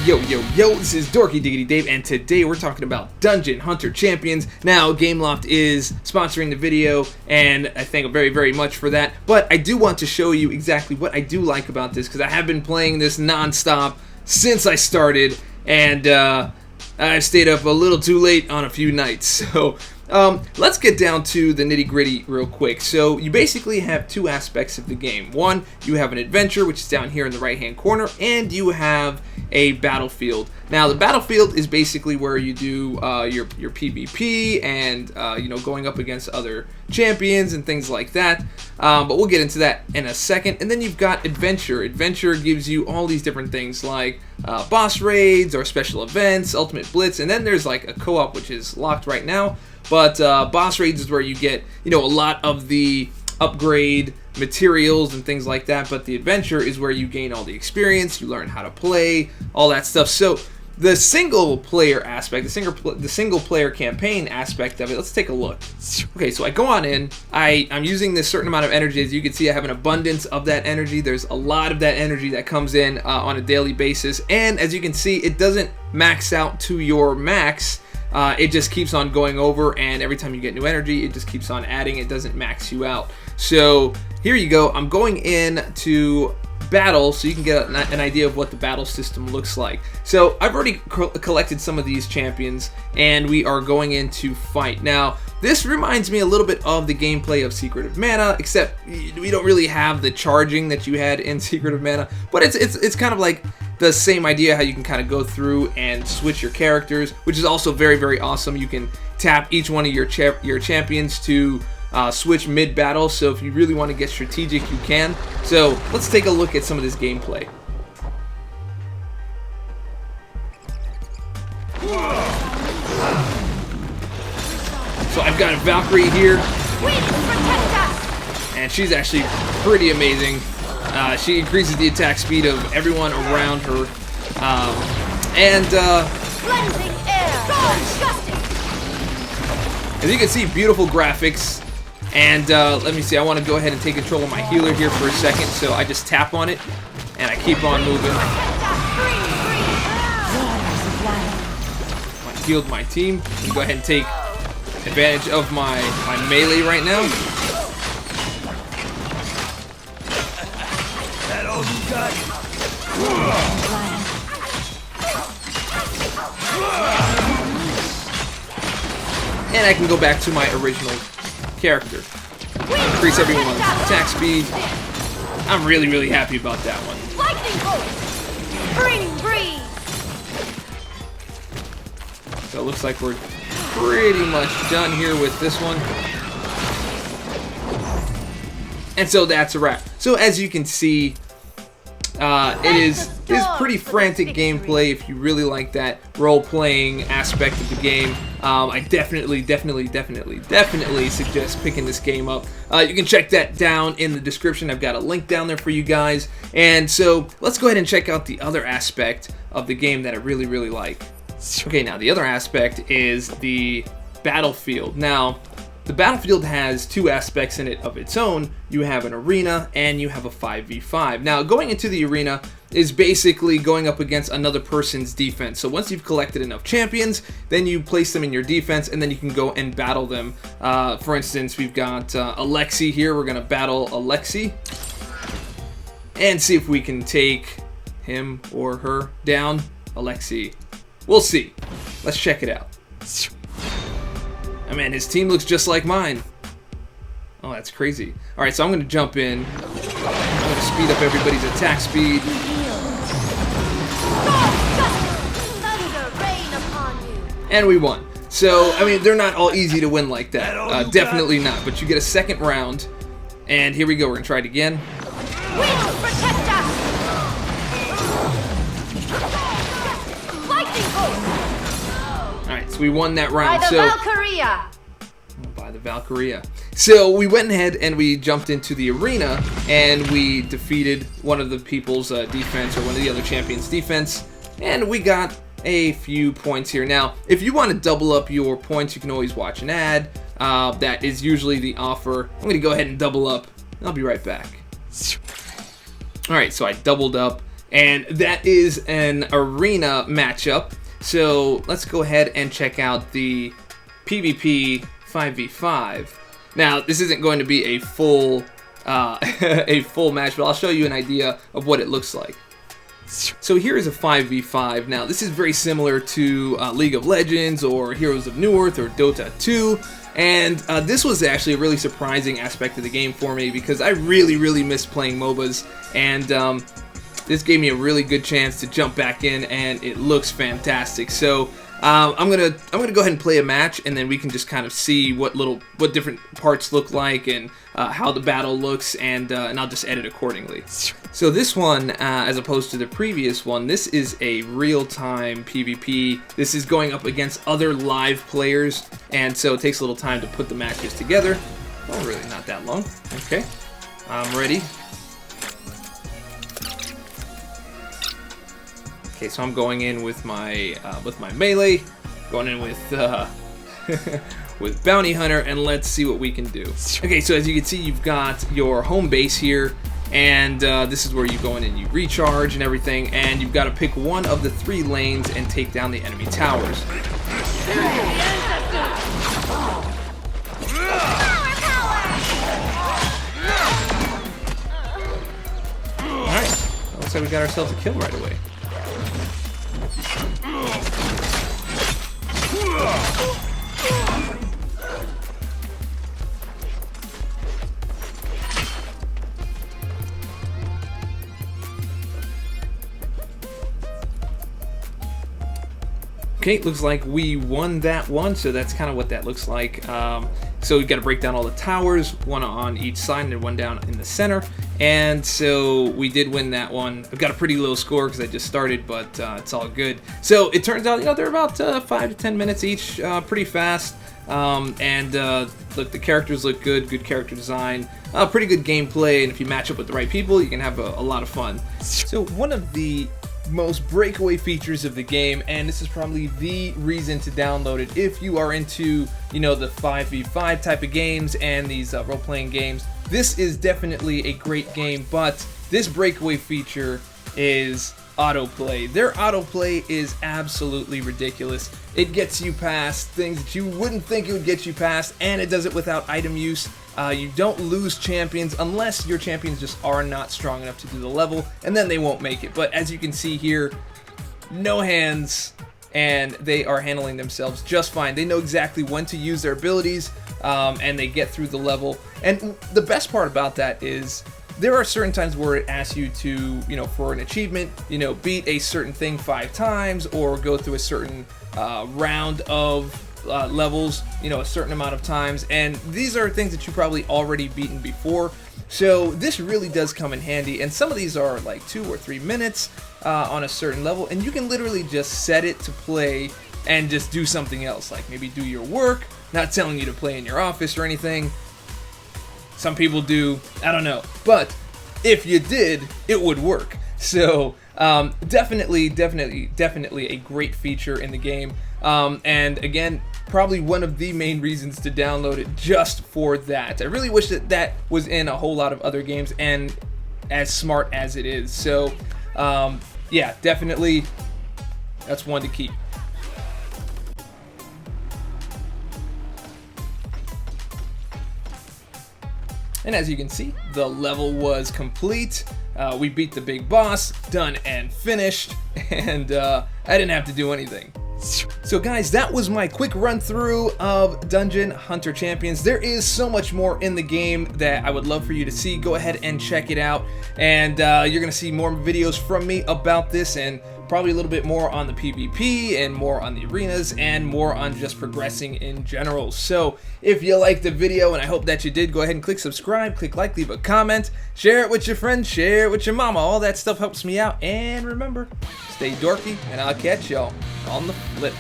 Yo, this is Dorky Diggity Dave, and today we're talking about Dungeon Hunter Champions. Now, Gameloft is sponsoring the video, and I thank them very, very much for that. But I do want to show you exactly what I do like about this, because I have been playing this non-stop since I started, and I've stayed up a little too late on a few nights. So, let's get down to the nitty-gritty real quick. So, you basically have two aspects of the game. One, you have an adventure, which is down here in the right-hand corner, and you have a battlefield. Now, the battlefield is basically where you do your PvP and going up against other champions and things like that. But we'll get into that in a second. And then you've got adventure. Adventure gives you all these different things like boss raids or special events, ultimate blitz, and then there's like a co-op which is locked right now. But boss raids is where you get a lot of the upgrade materials and things like that, but the adventure is where you gain all the experience, you learn how to play, all that stuff. So the single player aspect, the single player campaign aspect of it, let's take a look. Okay, so I go on in, I'm using this certain amount of energy. As you can see, I have an abundance of that energy. There's a lot of that energy that comes in on a daily basis, and as you can see, it doesn't max out to your max. It just keeps on going over, and every time you get new energy, it just keeps on adding. It doesn't max you out. So here you go. I'm going in to battle so you can get an idea of what the battle system looks like. So I've already collected some of these champions, and we are going in to fight. Now, this reminds me a little bit of the gameplay of Secret of Mana, except we don't really have the charging that you had in Secret of Mana, but it's kind of like the same idea, how you can kind of go through and switch your characters, which is also very, very awesome. You can tap each one of your champions to switch mid-battle, so if you really want to get strategic, you can. So let's take a look at some of this gameplay. So I've got a Valkyrie here, and she's actually pretty amazing. She increases the attack speed of everyone around her, as you can see, beautiful graphics. And let me see, I want to go ahead and take control of my healer here for a second, so I just tap on it, and I keep on moving. I healed my team. I'm going to go ahead and take advantage of my melee right now. That all you got? And I can go back to my original character. Increase everyone's attack speed. I'm really, really happy about that one. Lightning bolt! Spring breeze! So it looks like we're pretty much done here with this one. And so that's a wrap. So as you can see, it is pretty frantic gameplay if you really like that role-playing aspect of the game. I definitely suggest picking this game up. You can check that down in the description. I've got a link down there for you guys. And so let's go ahead and check out the other aspect of the game that I really, really like. Okay, now the other aspect is the battlefield. Now, the battlefield has two aspects in it of its own. You have an arena and you have a 5v5. Now, going into the arena is basically going up against another person's defense. So once you've collected enough champions, then you place them in your defense, and then you can go and battle them. For instance, we've got Alexi here. We're going to battle Alexi and see if we can take him or her down. Alexi. We'll see. Let's check it out. Oh man, his team looks just like mine. Oh, that's crazy. Alright, so I'm going to jump in. I'm going to speed up everybody's attack speed. And we won. So, I mean, they're not all easy to win like that. Definitely not. But you get a second round. And here we go. We're going to try it again. Alright, so we won that round. By the Valkyria! By the Valkyria. So we went ahead and we jumped into the arena, and we defeated one of the people's defense, or one of the other champions' defense, and we got a few points here. Now, if you want to double up your points, you can always watch an ad. That is usually the offer. I'm going to go ahead and double up. I'll be right back. Alright, so I doubled up, and that is an arena matchup. So let's go ahead and check out the PvP 5v5. Now, this isn't going to be a full a full match, but I'll show you an idea of what it looks like. So here is a 5v5. Now, this is very similar to League of Legends or Heroes of Newerth or Dota 2. And this was actually a really surprising aspect of the game for me because I really miss playing MOBAs, and this gave me a really good chance to jump back in, and it looks fantastic. So I'm gonna go ahead and play a match, and then we can just kind of see what different parts look like and how the battle looks, and I'll just edit accordingly. So this one, as opposed to the previous one, this is a real-time PvP. This is going up against other live players, and so it takes a little time to put the matches together. Oh, really not that long. Okay, I'm ready. Okay, so I'm going in with my melee, going in with with Bounty Hunter, and let's see what we can do. Okay, so as you can see, you've got your home base here, and this is where you go in and you recharge and everything, and you've got to pick one of the 3 lanes and take down the enemy towers. Alright, looks like we got ourselves a kill right away. Okay, looks like we won that one, so that's kind of what that looks like. So we've got to break down all the towers, one on each side and then one down in the center. And so we did win that one. I've got a pretty low score because I just started, but it's all good. So it turns out, they're about 5 to 10 minutes each, pretty fast. Look, the characters look good character design, pretty good gameplay, and if you match up with the right people, you can have a lot of fun. So one of the most breakaway features of the game, and this is probably the reason to download it if you are into, the 5v5 type of games and these role-playing games. This is definitely a great game, but this breakaway feature is autoplay. Their autoplay is absolutely ridiculous. It gets you past things that you wouldn't think it would get you past, and it does it without item use. You don't lose champions unless your champions just are not strong enough to do the level, and then they won't make it. But as you can see here, no hands, and they are handling themselves just fine. They know exactly when to use their abilities, and they get through the level. And the best part about that is there are certain times where it asks you to, for an achievement, beat a certain thing 5 times or go through a certain round of levels, a certain amount of times, and these are things that you probably already beaten before. So this really does come in handy, and some of these are like 2 or 3 minutes on a certain level, and you can literally just set it to play and just do something else, like maybe do your work. Not telling you to play in your office or anything. Some people do, I don't know, but if you did, it would work. So definitely a great feature in the game, and again, probably one of the main reasons to download it just for that. I really wish that was in a whole lot of other games and as smart as it is. So yeah, definitely that's one to keep. And as you can see, the level was complete. We beat the big boss, done and finished, and I didn't have to do anything. So guys, that was my quick run through of Dungeon Hunter Champions. There is so much more in the game that I would love for you to see. Go ahead and check it out, and you're gonna see more videos from me about this, and probably a little bit more on the PvP and more on the arenas and more on just progressing in general. So if you liked the video, and I hope that you did, go ahead and click subscribe, click like, leave a comment, share it with your friends, share it with your mama. All that stuff helps me out. And remember, stay dorky, and I'll catch y'all on the flip.